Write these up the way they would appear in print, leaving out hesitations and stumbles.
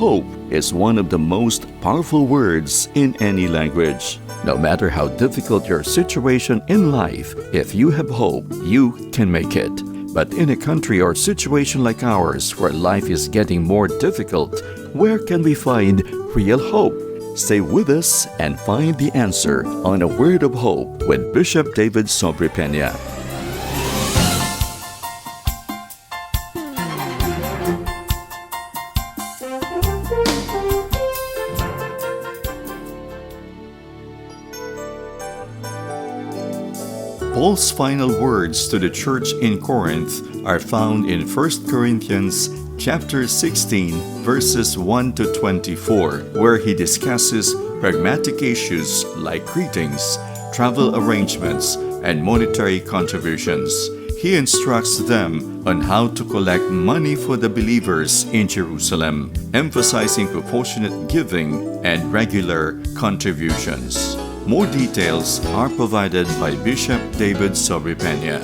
hope is one of the most powerful words in any language. No matter how difficult your situation in life, if you have hope, you can make it. But in a country or situation like ours where life is getting more difficult, where can we find real hope? Stay with us and find the answer on A Word of Hope with Bishop David Sobrepeña. Paul's final words to the church in Corinth are found in 1 Corinthians chapter 16, verses 1 to 24, where he discusses pragmatic issues like greetings, travel arrangements, and monetary contributions. He instructs them on how to collect money for the believers in Jerusalem, emphasizing proportionate giving and regular contributions. More details are provided by Bishop David Sobrepeña.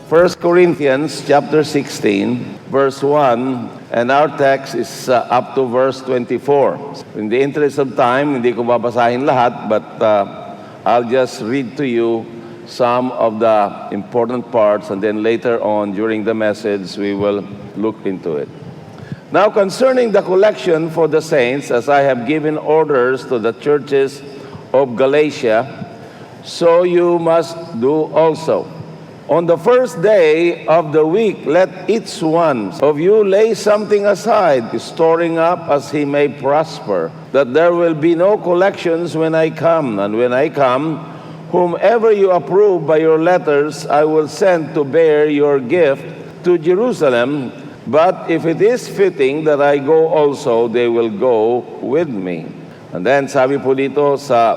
1 Corinthians chapter 16, verse 1, and our text is up to verse 24. In the interest of time, hindi ko babasahin lahat, but I'll just read to you some of the important parts, and then later on during the message, we will look into it. Now concerning the collection for the saints, as I have given orders to the churches of Galatia, so you must do also. On the first day of the week, let each one of you lay something aside, storing up as he may prosper, that there will be no collections when I come. And when I come, whomever you approve by your letters, I will send to bear your gift to Jerusalem. But if it is fitting that I go also, they will go with me. And then sabi po dito sa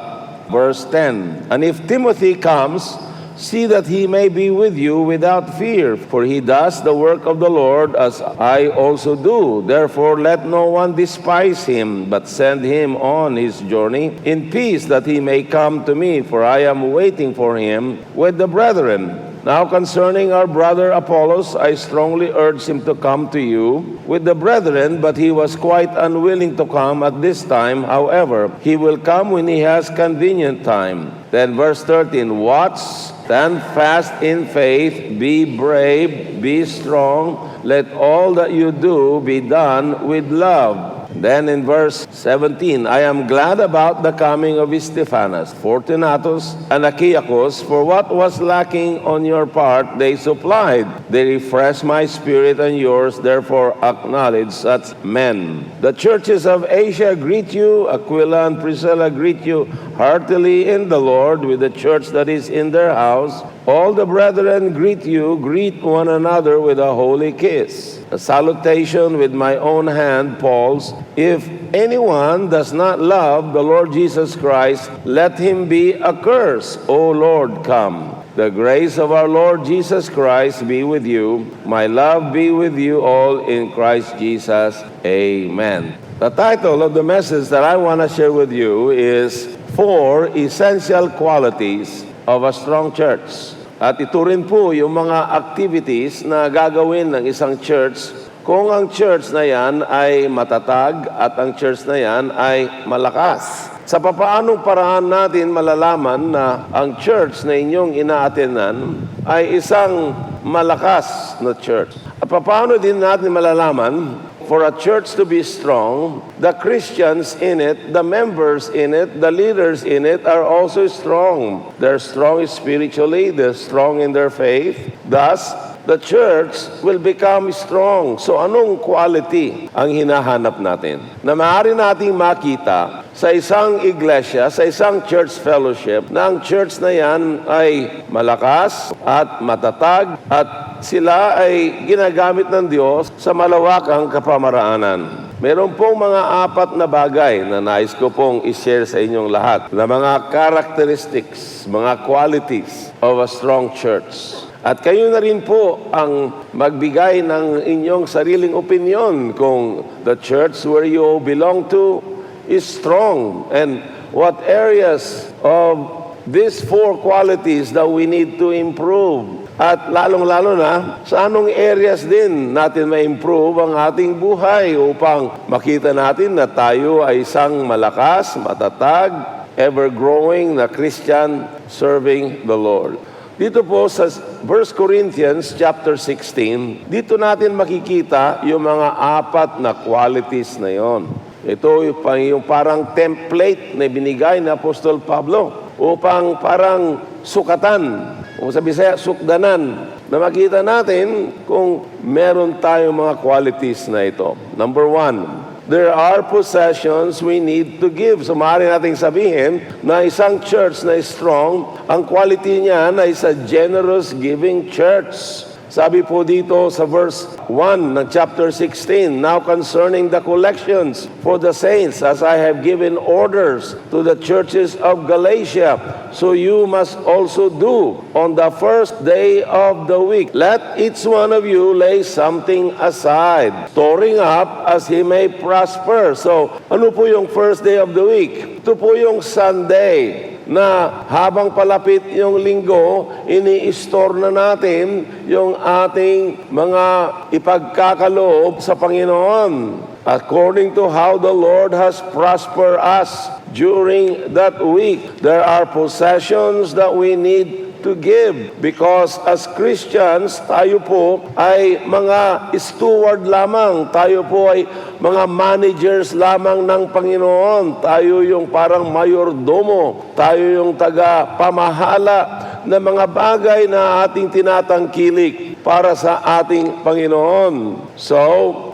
verse 10, and if Timothy comes, see that he may be with you without fear, for he does the work of the Lord as I also do. Therefore let no one despise him, but send him on his journey in peace, that he may come to me, for I am waiting for him with the brethren. Now concerning our brother Apollos, I strongly urged him to come to you with the brethren, but he was quite unwilling to come at this time. However, he will come when he has convenient time. Then verse 13, watch, stand fast in faith, be brave, be strong, let all that you do be done with love. Then in verse 17, I am glad about the coming of Stephanas, Fortunatus, and Achaicus, for what was lacking on your part they supplied. They refreshed my spirit and yours, therefore acknowledge such men. The churches of Asia greet you, Aquila and Priscilla greet you heartily in the Lord, with the church that is in their house. All the brethren greet you, greet one another with a holy kiss. A salutation with my own hand, Paul's. If anyone does not love the Lord Jesus Christ, let him be accursed. O Lord, come. The grace of our Lord Jesus Christ be with you. My love be with you all in Christ Jesus. Amen. The title of the message that I want to share with you is 4 Essential Qualities of a Strong Church. At ito rin po yung mga activities na gagawin ng isang church kung ang church na yan ay matatag at ang church na yan ay malakas. Sa papaanong paraan natin malalaman na ang church na inyong inaatenan ay isang malakas na church? At papaano din natin malalaman for a church to be strong, the Christians in it, the members in it, the leaders in it are also strong. They're strong spiritually, they're strong in their faith. Thus, the church will become strong. So anong quality ang hinahanap natin? Na maaari nating makita sa isang iglesia, sa isang church fellowship, na ang church na yan ay malakas at matatag at sila ay ginagamit ng Diyos sa malawakang kapamaraanan. Meron pong mga 4 na bagay na nais ko pong i-share sa inyong lahat na mga characteristics, mga qualities of a strong church. At kayo na rin po ang magbigay ng inyong sariling opinion kung the church where you belong to is strong and what areas of these 4 qualities that we need to improve. At lalong-lalo na, sa anong areas din natin ma-improve ang ating buhay upang makita natin na tayo ay isang malakas, matatag, ever-growing na Christian serving the Lord. Dito po sa 1 Corinthians chapter 16, dito natin makikita yung mga 4 na qualities na yon. Ito yung parang template na binigay ni Apostol Pablo upang parang sukatan, o sa Bisaya, sukdanan, na makita natin kung meron tayong mga qualities na ito. Number 1, there are possessions we need to give. So maaari nating sabihin na isang church na strong, ang quality niya na is a generous giving church. Sabi po dito sa verse 1 ng chapter 16, now concerning the collections for the saints, as I have given orders to the churches of Galatia, so you must also do on the first day of the week. Let each one of you lay something aside, storing up as he may prosper. So, ano po yung first day of the week? Ito po yung Sunday, na habang palapit yung linggo, ini-store na natin yung ating mga ipagkakaloob sa Panginoon according to how the Lord has prospered us during that week. There are possessions that we need to give because as Christians, tayo po ay mga steward lamang. Tayo po ay mga managers lamang ng Panginoon. Tayo yung parang mayordomo. Tayo yung taga-pamahala ng mga bagay na ating tinatangkilik para sa ating Panginoon. So,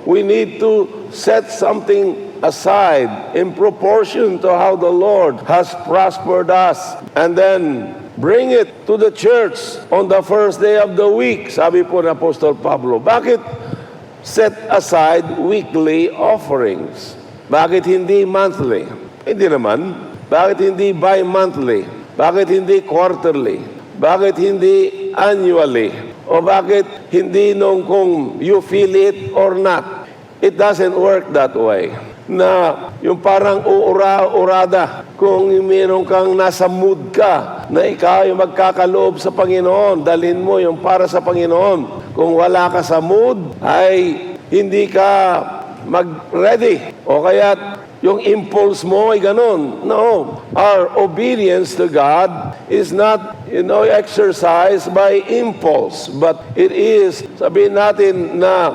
we need to set something aside in proportion to how the Lord has prospered us. And then, bring it to the church on the first day of the week. Sabi po ng Apostol Pablo, bakit set aside weekly offerings? Bakit hindi monthly? Hindi naman. Bakit hindi bi-monthly? Bakit hindi quarterly? Bakit hindi annually? O bakit hindi nung kung you feel it or not? It doesn't work that way. Na yung parang uura-urada, kung meron kang nasa mood ka, na ikaw yung magkakaloob sa Panginoon, dalhin mo yung para sa Panginoon. Kung wala ka sa mood, ay hindi ka mag-ready. O kaya yung impulse mo ay ganun. No. Our obedience to God is not, exercised by impulse, but it is, sabihin natin na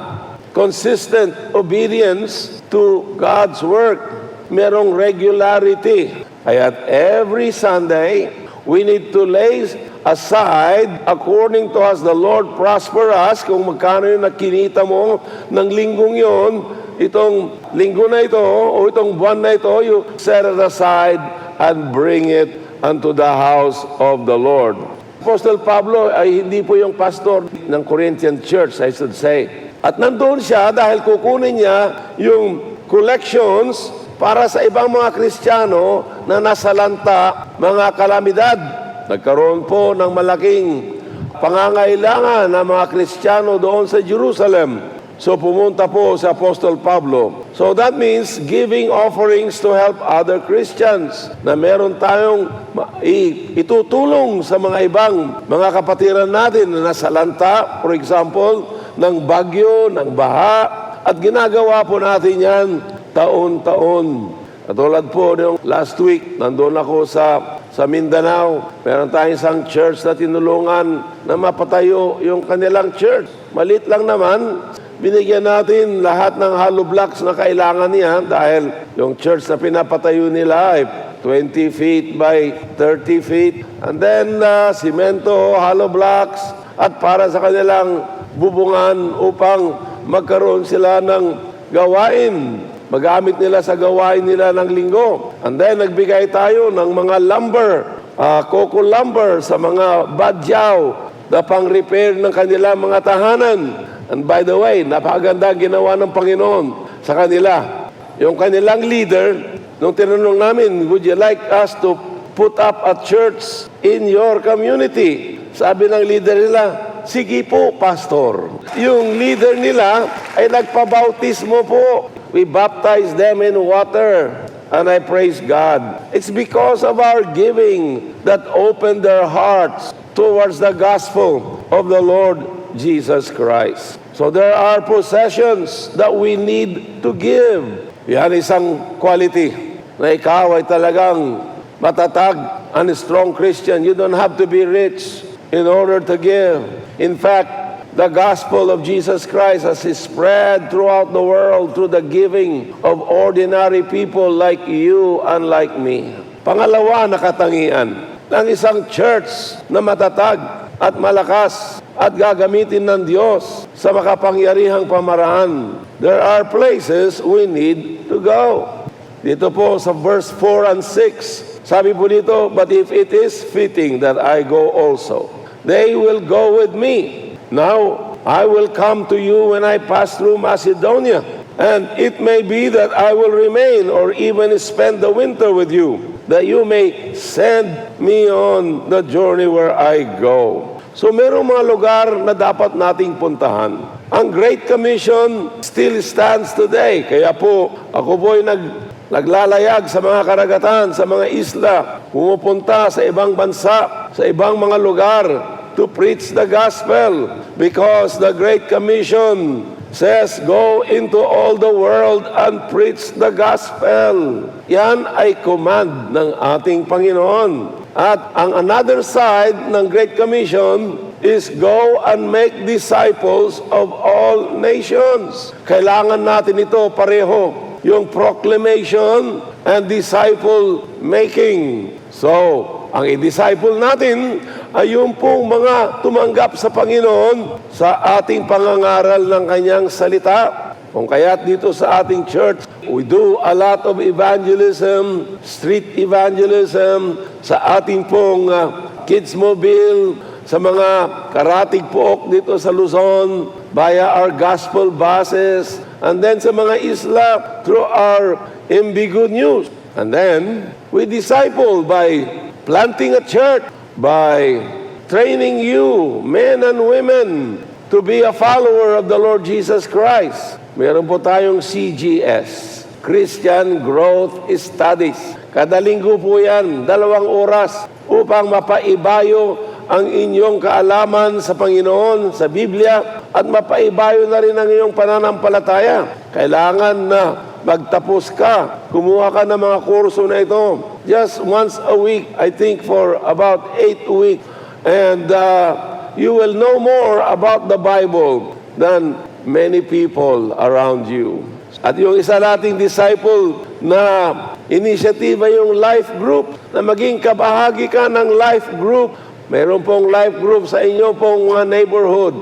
consistent obedience to God's work. Merong regularity. At every Sunday, we need to lay aside according to as the Lord prosper us, kung magkano yung nakinita mo ng linggong yon, itong linggo na ito o itong buwan na ito, you set it aside and bring it unto the house of the Lord. Apostle Pablo ay hindi po yung pastor ng Corinthian church, I should say. At nandun siya dahil kukunin niya yung collections para sa ibang mga Kristiyano na nasalanta mga kalamidad. Nagkaroon po ng malaking pangangailangan ng mga Kristiyano doon sa Jerusalem. So pumunta po sa Apostol Pablo. So that means giving offerings to help other Christians. Na meron tayong itutulong sa mga ibang mga kapatiran natin na nasalanta, for example, ng bagyo, ng baha. At ginagawa po natin yan taon-taon. Katulad po yung last week, nandun ako sa Mindanao. Meron tayong isang church na tinulungan na mapatayo yung kanilang church. Malit lang naman. Binigyan natin lahat ng hollow blocks na kailangan niya dahil yung church na pinapatayo nila ay 20 feet by 30 feet. And then, simento, hollow blocks, at para sa kanilang bubungan upang magkaroon sila ng gawain. Magamit nila sa gawain nila ng linggo. And then, nagbigay tayo ng mga lumber, coco lumber sa mga badyaw na pang-repair ng kanilang mga tahanan. And by the way, napakaganda ginawa ng Panginoon sa kanila. Yung kanilang leader, nung tinanong namin, would you like us to put up a church in your community? Sabi ng leader nila, sige po, pastor. Yung leader nila ay nagpabautismo po. We baptize them in water. And I praise God. It's because of our giving that opened their hearts towards the gospel. of the Lord Jesus Christ. So there are possessions that we need to give. Yan isang quality na ikaw ay talagang matatag and strong Christian. You don't have to be rich in order to give. In fact, the gospel of Jesus Christ has spread throughout the world through the giving of ordinary people like you and like me. Pangalawa na katangian ng isang church na matatag at malakas at gagamitin ng Diyos sa makapangyarihang pamaraan. There are places we need to go. Dito po sa verse 4 and 6, sabi po dito, but if it is fitting that I go also, they will go with me. Now, I will come to you when I pass through Macedonia, and it may be that I will remain or even spend the winter with you, that you may send me on the journey where I go. So merong mga lugar na dapat nating puntahan. Ang Great Commission still stands today. Kaya po, ako po'y naglalayag sa mga karagatan, sa mga isla, pumupunta sa ibang bansa, sa ibang mga lugar to preach the gospel, because the Great Commission says, go into all the world and preach the gospel. Yan ay command ng ating Panginoon. At ang another side ng Great Commission is go and make disciples of all nations. Kailangan natin ito pareho, yung proclamation and disciple making. So, ang i-disciple natin ay yung pong mga tumanggap sa Panginoon sa ating pangangaral ng Kanyang salita. Kung kaya't dito sa ating church, we do a lot of evangelism, street evangelism, sa ating pong kids mobile, sa mga karatig pook dito sa Luzon, via our gospel buses, and then sa mga isla through our MB Good News. And then, we disciple by planting a church, by training you, men and women, to be a follower of the Lord Jesus Christ. Meron po tayong CGS, Christian Growth Studies. Kada linggo po yan, 2 oras, upang mapaibayo ang inyong kaalaman sa Panginoon, sa Biblia, at mapaibayo na rin ang iyong pananampalataya. Kailangan na magtapos ka, kumuha ka ng mga kurso na ito. Just once a week, I think for about 8 weeks. And you will know more about the Bible than many people around you. At yung isa nating disciple na inisyatiba yung life group, na maging kabahagi ka ng life group. Mayroon pong life group sa inyo pong mga neighborhood.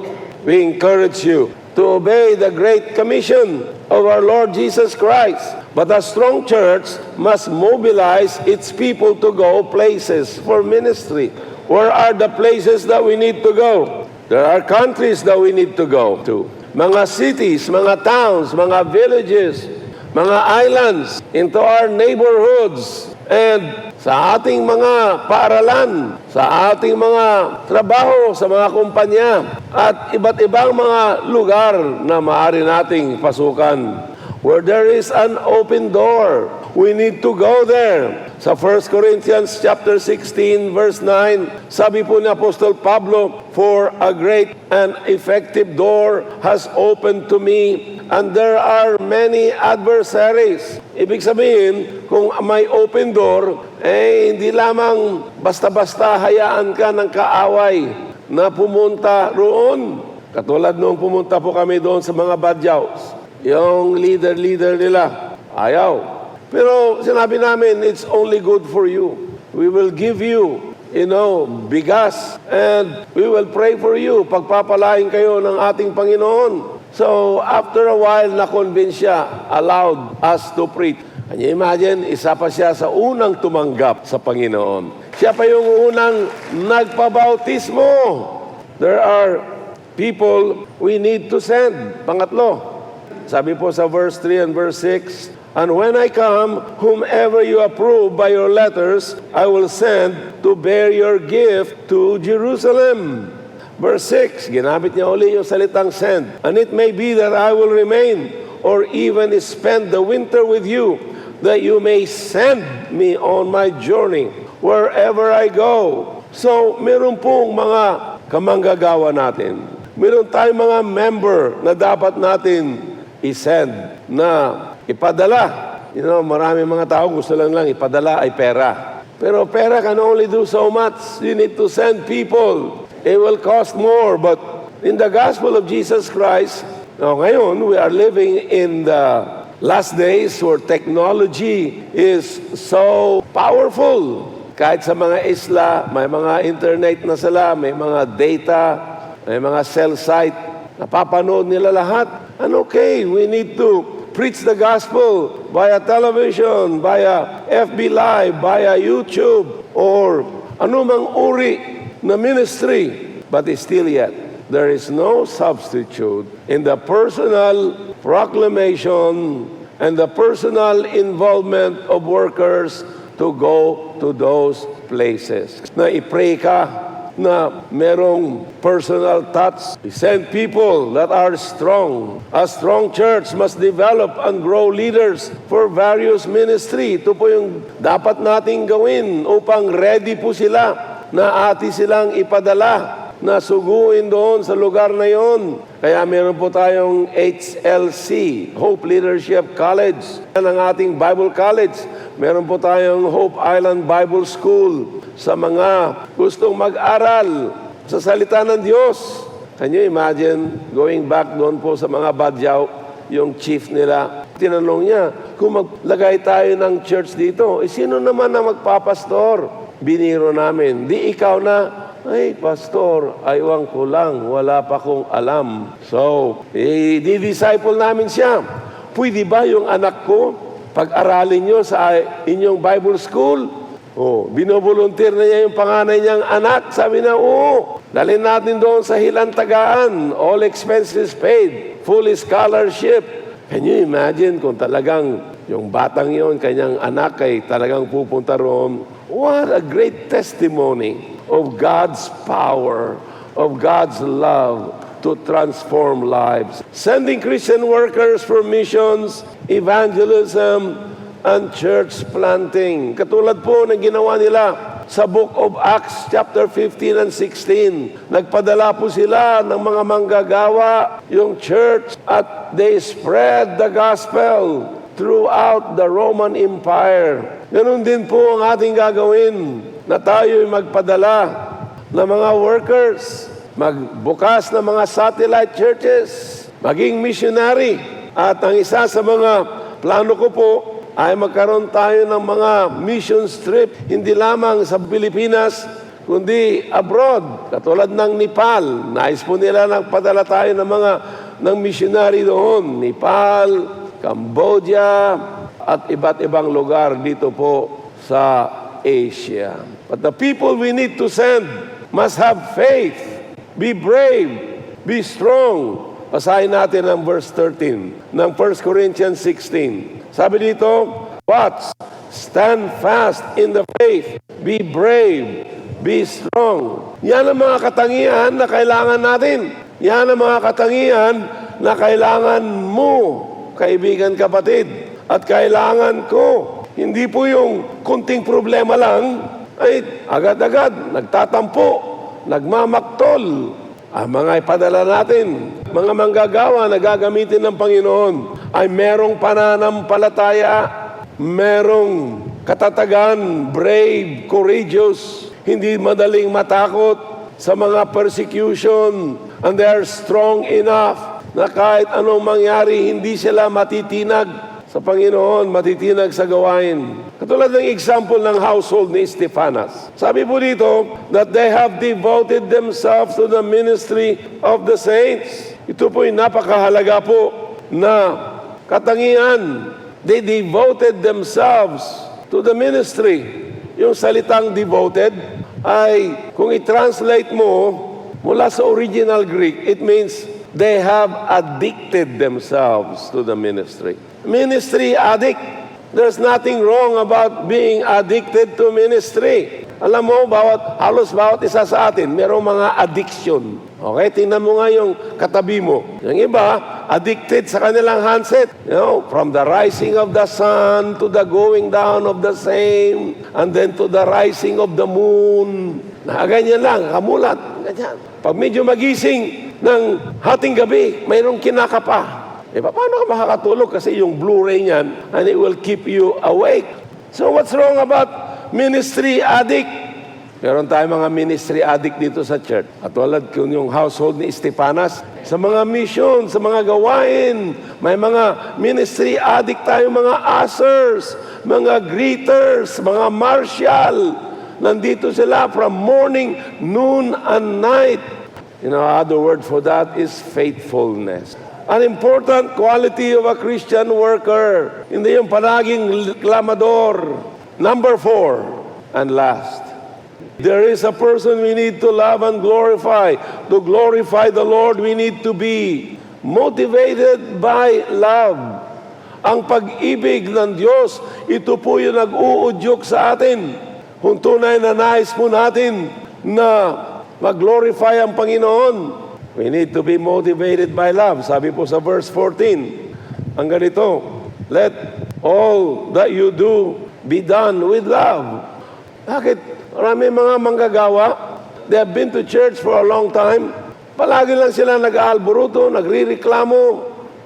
We encourage you to obey the Great Commission of our Lord Jesus Christ. But a strong church must mobilize its people to go places for ministry. Where are the places that we need to go? There are countries that we need to go to. Mga cities, mga towns, mga villages, mga islands, into our neighborhoods, and sa ating mga paaralan, sa ating mga trabaho, sa mga kumpanya, at iba't ibang mga lugar na maaari nating pasukan. Where there is an open door, we need to go there. Sa 1 Corinthians chapter 16, verse 9, sabi po ni Apostol Pablo, for a great and effective door has opened to me, and there are many adversaries. Ibig sabihin, kung may open door, hindi lamang basta-basta hayaan ka ng kaaway na pumunta roon. Katulad nung pumunta po kami doon sa mga badyaws. Yung leader nila, ayaw. Pero sinabi namin, it's only good for you. We will give you, bigas, and we will pray for you. Pagpapalain kayo ng ating Panginoon. So, after a while, na-convince siya, allowed us to preach. Can you imagine, isa pa siya sa unang tumanggap sa Panginoon. Siya pa yung unang nagpabautismo. There are people we need to send. Pangatlo, sabi po sa verse 3 and verse 6, and when I come, whomever you approve by your letters, I will send to bear your gift to Jerusalem. Verse 6, ginamit niya uli yung salitang send. And it may be that I will remain or even spend the winter with you, that you may send me on my journey wherever I go. So, meron pong mga kamanggagawa natin. Meron tayong mga member na dapat natin i-send na ipadala. Marami mga tao gusto lang ipadala ay pera. Pero pera can only do so much. You need to send people. It will cost more. But in the gospel of Jesus Christ, ngayon, we are living in the last days where technology is so powerful. Kahit sa mga isla, may mga internet na sila, may mga data, may mga cell site, napapanood nila lahat. And okay, we need to preach the gospel via television, via FB Live, via YouTube, or anumang uri na ministry. But still yet, there is no substitute in the personal proclamation and the personal involvement of workers to go to those places. Na i-pray ka, na merong personal touch. Send people that are strong. A strong church must develop and grow leaders for various ministry. Ito po yung dapat nating gawin upang ready po sila na ati silang ipadala na suguin doon sa lugar na yon. Kaya meron po tayong HLC, Hope Leadership College. Yan ang ating Bible College. Meron po tayong Hope Island Bible School sa mga gustong mag-aral sa salita ng Diyos. Can you imagine going back doon po sa mga Badyaw, yung chief nila, tinanong niya, kung maglagay tayo ng church dito, sino naman na magpapastor? Biniro namin, di ikaw na. Ay, pastor, aywan ko lang, wala pa kong alam. So, di-disciple namin siya. Pwede ba yung anak ko, pag-aralin nyo sa inyong Bible school? Binovolunteer na niya yung panganay niyang anak. Sabi na, dalhin natin doon sa Hilantagaan. All expenses paid. Full scholarship. Can you imagine kung talagang yung batang yon, kanyang anak ay talagang pupunta roon? What a great testimony of God's power, of God's love to transform lives. Sending Christian workers for missions, evangelism, and church planting. Katulad po ng ginawa nila sa Book of Acts chapter 15 and 16. Nagpadala po sila ng mga manggagawa, yung church, at they spread the gospel throughout the Roman Empire. Ganun din po ang ating gagawin, na tayo'y magpadala ng mga workers, magbukas ng mga satellite churches, maging missionary. At ang isa sa mga plano ko po ay magkaroon tayo ng mga mission trip, hindi lamang sa Pilipinas, kundi abroad, katulad ng Nepal. Nais po nila nagpadala tayo ng missionary doon. Nepal, Cambodia, at iba't ibang lugar dito po sa Asia. But the people we need to send must have faith, be brave, be strong. Basahin natin ang verse 13 ng 1 Corinthians 16. Sabi dito, watch, stand fast in the faith, be brave, be strong. Yan ang mga katangian na kailangan natin. Yan ang mga katangian na kailangan mo, kaibigan, kapatid, at kailangan ko. Hindi po yung kunting problema lang, ay agad-agad nagtatampo, nagmamaktol. Ang mga ipadala natin, mga manggagawa na gagamitin ng Panginoon, ay merong pananampalataya, merong katatagan, brave, courageous, hindi madaling matakot sa mga persecution, and they are strong enough na kahit anong mangyari, hindi sila matitinag sa Panginoon, matitinag sa gawain. Katulad ng example ng household ni Stephanas. Sabi po dito, that they have devoted themselves to the ministry of the saints. Ito po yung napakahalaga po na katangian. They devoted themselves to the ministry. Yung salitang devoted ay, kung i-translate mo mula sa original Greek, it means they have addicted themselves to the ministry. Ministry addict. There's nothing wrong about being addicted to ministry. Alam mo, halos bawat isa sa atin, merong mga addiction. Okay, tingnan mo nga yung katabi mo. Yung iba, addicted sa kanilang handset. From the rising of the sun to the going down of the same, and then to the rising of the moon. Nakaganyan lang, kamulat, ganyan. Pag medyo magising ng hating gabi, mayroong kinakapa. Paano ka makakatulog? Kasi yung Blu-ray niyan, and it will keep you awake. So what's wrong about ministry addict? Meron tayong mga ministry addict dito sa church. At walad kung yung household ni Estepanas, sa mga mission, sa mga gawain, may mga ministry addict tayo, mga ushers, mga greeters, mga marshal. Nandito sila from morning, noon, and night. Other word for that is faithfulness. An important quality of a Christian worker. Hindi yung palaging klamador. Number 4, and last. There is a person we need to love and glorify. To glorify the Lord, we need to be motivated by love. Ang pag-ibig ng Diyos, ito po yung nag-uudyok sa atin. Kung tunay na nais po natin na mag-glorify ang Panginoon, we need to be motivated by love. Sabi po sa verse 14, ang ganito, let all that you do be done with love. Bakit? Marami mga manggagawa, they have been to church for a long time. Palagi lang sila nag-aalburuto, nagrireklamo,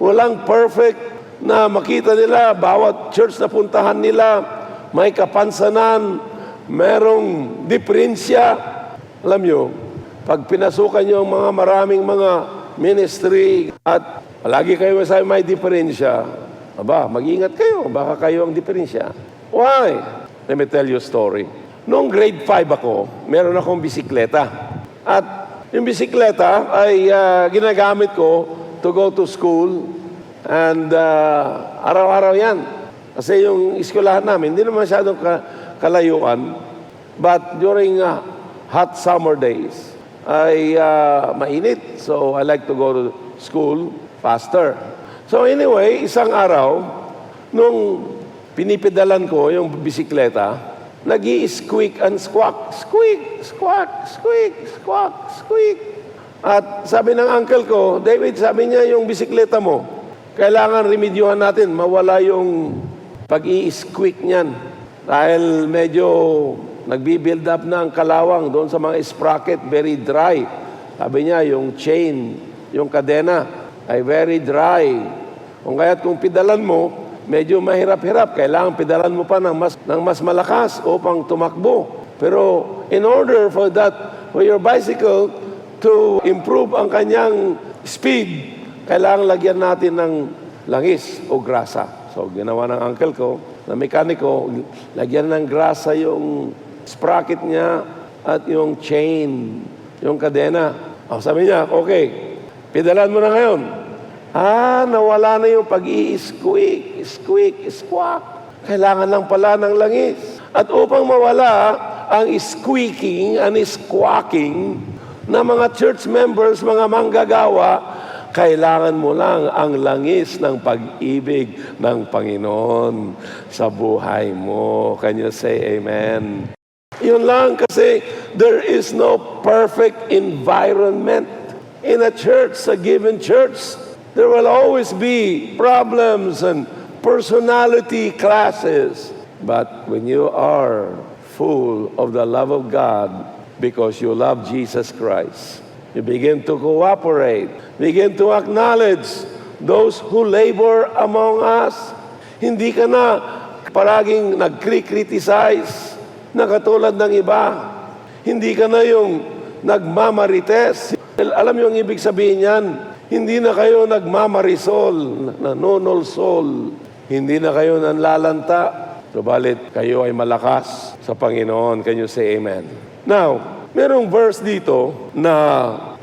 walang perfect na makita nila. Bawat church na puntahan nila, may kapansanan, merong diferensya. Alam nyo, pag pinasukan nyo ang mga maraming mga ministry at palagi kayo may diferensya, mag-ingat kayo, baka kayo ang diferensya. Why? Let me tell you a story. Noong grade 5 ako, meron akong bisikleta. At yung bisikleta ay ginagamit ko to go to school. And araw-araw yan. Kasi yung eskwelahan namin, hindi naman masyadong kalayuan. But during hot summer days, ay mainit. So I like to go to school faster. So anyway, isang araw, nung pinipedalan ko yung bisikleta, nag-i-squeak and squawk. Squeak, squawk, squeak, squawk, squeak. At sabi ng uncle ko, David, sabi niya, yung bisikleta mo, kailangan remedyuhan natin, mawala yung pag-i-squeak niyan. Dahil medyo nagbi-build up na ang kalawang doon sa mga sprocket, very dry. Sabi niya, yung chain, yung kadena, ay very dry. Kung kaya't kung pedalan mo, medyo mahirap-hirap. Kailangan pedalan mo pa ng mas malakas upang tumakbo. Pero in order for your bicycle to improve ang kanyang speed, kailangan lagyan natin ng langis o grasa. So ginawa ng uncle ko, na mekaniko, lagyan ng grasa yung sprocket niya at yung chain, yung kadena. Sabi niya, okay, pedalan mo na ngayon. Nawala na yung pag-i-squeak, squeak, squawk. Kailangan lang pala ng langis. At upang mawala ang squeaking and squawking na mga church members, mga manggagawa, kailangan mo lang ang langis ng pag-ibig ng Panginoon sa buhay mo. Can you say amen? Yun lang, kasi there is no perfect environment in a church, a given church. There will always be problems and personality clashes. But when you are full of the love of God because you love Jesus Christ, you begin to cooperate, begin to acknowledge those who labor among us. Hindi ka na paraging nag-criticize na katulad ng iba. Hindi ka na yung nagmamarites. Alam mo yung ibig sabihin yan? Hindi na kayo nagmamarisol, nanonolsol. Hindi na kayo nanlalanta. Subalit, kayo ay malakas sa Panginoon. Can you say amen? Now, merong verse dito na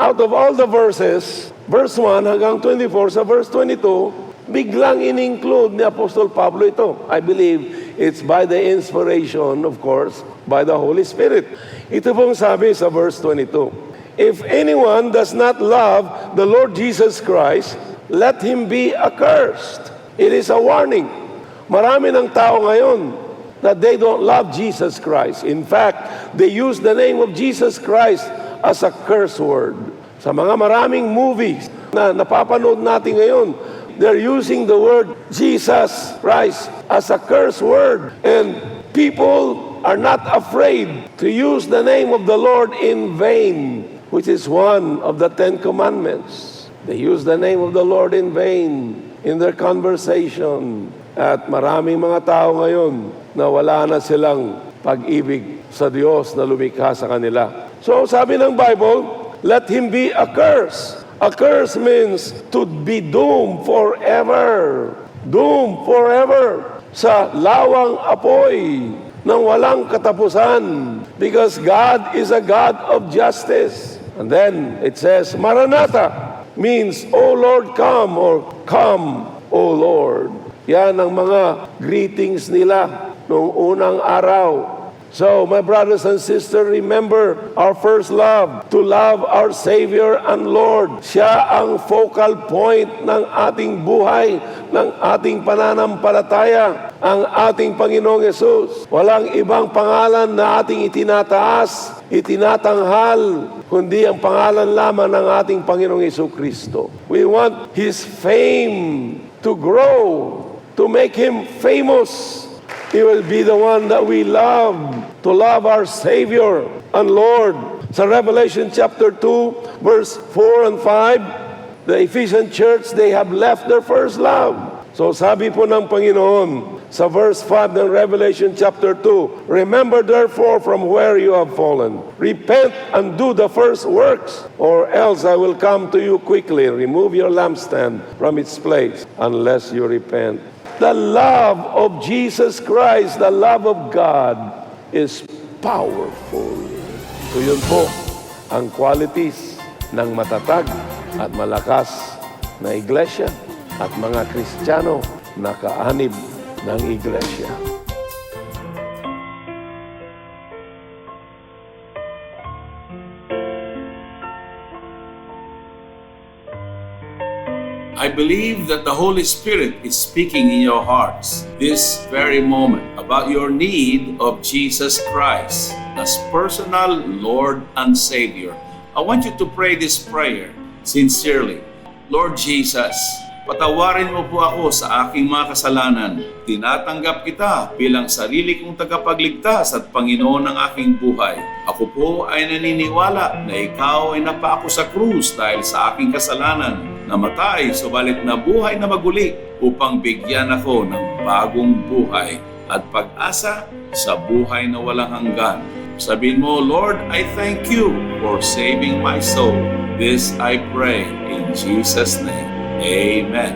out of all the verses, verse 1 hanggang 24 sa verse 22, biglang in-include ni Apostol Pablo ito. I believe it's by the inspiration, of course, by the Holy Spirit. Ito pong sabi sa verse 22. If anyone does not love the Lord Jesus Christ, let him be accursed. It is a warning. Marami ng tao ngayon that they don't love Jesus Christ. In fact, they use the name of Jesus Christ as a curse word. Sa mga maraming movies na napapanood natin ngayon, they're using the word Jesus Christ as a curse word. And people are not afraid to use the name of the Lord in vain, which is one of the 10 Commandments. They use the name of the Lord in vain in their conversation. At maraming mga tao ngayon na wala na silang pag-ibig sa Diyos na lumikha sa kanila. So sabi ng Bible, let him be accursed. A curse means to be doomed forever. Doomed forever sa lawang apoy ng walang katapusan. Because God is a God of justice. And then it says, Maranatha means, O Lord, come, or come, O Lord. Yan ang mga greetings nila noong unang araw. So, my brothers and sisters, remember our first love, to love our Savior and Lord. Siya ang focal point ng ating buhay, ng ating pananampalataya, ang ating Panginoong Yesus. Walang ibang pangalan na ating itinataas, itinatanghal, kundi ang pangalan lamang ng ating Panginoong Jesucristo. We want His fame to grow, to make Him famous. He will be the one that we love, to love our Savior and Lord. Sa Revelation chapter 2, verse 4 and 5, the Ephesian church, they have left their first love. So sabi po ng Panginoon sa verse 5 ng Revelation chapter 2, remember therefore from where you have fallen. Repent and do the first works, or else I will come to you quickly. Remove your lampstand from its place unless you repent. The love of Jesus Christ, the love of God, is powerful. So yun po ang qualities ng matatag at malakas na iglesia at mga Kristiyano na kaanib ng iglesia. I believe that the Holy Spirit is speaking in your hearts this very moment about your need of Jesus Christ as personal Lord and Savior. I want you to pray this prayer sincerely. Lord Jesus, patawarin mo po ako sa aking mga kasalanan. Tinatanggap kita bilang sarili kong tagapagligtas at Panginoon ng aking buhay. Ako po ay naniniwala na ikaw ay napako sa krus dahil sa aking kasalanan. Namatay, subalit nabuhay na maguli upang bigyan ako ng bagong buhay at pag-asa sa buhay na walang hanggan. Sabihin mo, Lord, I thank you for saving my soul. This I pray in Jesus' name. Amen.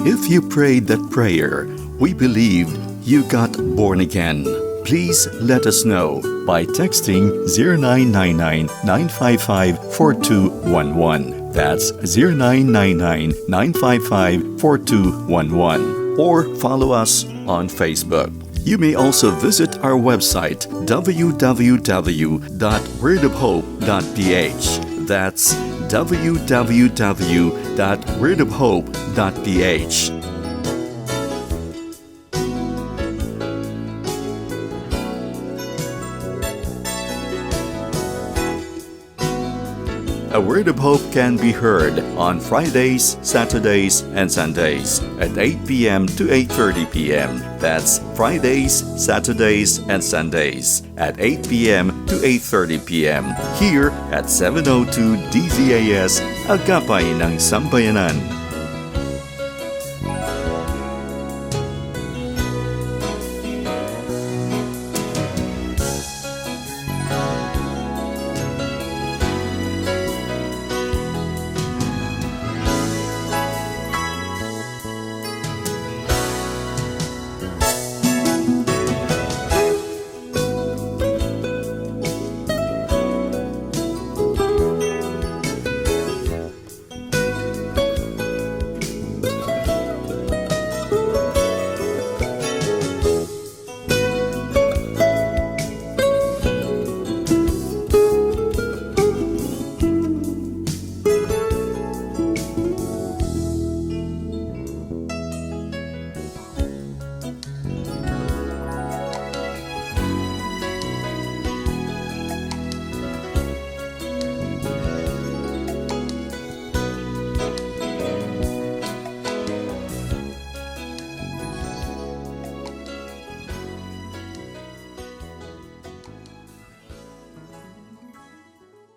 If you prayed that prayer, we believed you got born again. Please let us know by texting 0999-955-4211. That's 0999-955-4211. Or follow us on Facebook. You may also visit our website www.wordofhope.ph. That's www.wordofhope.ph. A Word of Hope can be heard on Fridays, Saturdays, and Sundays at 8 p.m. to 8:30 p.m. That's Fridays, Saturdays, and Sundays at 8 p.m. to 8:30 p.m. here at 702 DZAS, Agapay ng Sambayanan.